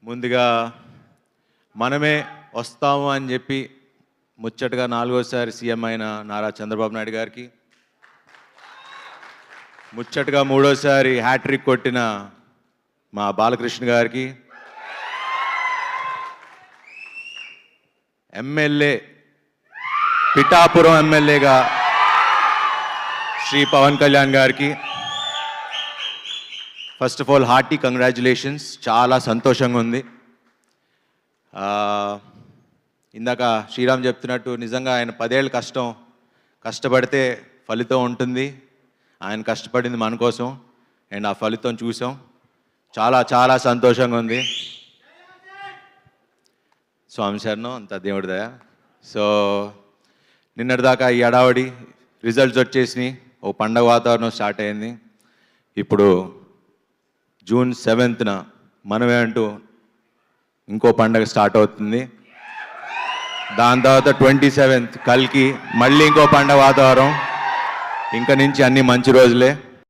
ముందుగా మనమే వస్తాము అని చెప్పి ముచ్చటగా 4వసారి సీఎం అయిన నారా చంద్రబాబు నాయుడు గారికి, ముచ్చటగా 3వసారి హ్యాట్రిక్ కొట్టిన మా బాలకృష్ణ గారికి, ఎమ్మెల్యే పిఠాపురం ఎమ్మెల్యేగా శ్రీ పవన్ కళ్యాణ్ గారికి first of all hearty congratulations. చాలా సంతోషంగా ఉంది. ఇందాక శ్రీరామ్ చెప్తున్నట్టు నిజంగా ఆయన 10 ఏళ్ళు కష్టపడితే ఫలితం ఉంటుంది. ఆయన కష్టపడింది మన కోసం అండ్ ఆ ఫలితం చూసాం. చాలా చాలా సంతోషంగా ఉంది. స్వామి శరణం, అంత దేవుడి దయ. సో నిన్నటిదాకా ఈ అడావడి రిజల్ట్స్ వచ్చేసినాయి, ఓ పండగ వాతావరణం స్టార్ట్ అయింది. ఇప్పుడు జూన్ 7న మనమే అంటూ ఇంకో పండగ స్టార్ట్ అవుతుంది. దాని తర్వాత 27th కల్కి మళ్ళీ ఇంకో పండగ వాతావరణం. ఇంక నుంచి అన్ని మంచి రోజులే.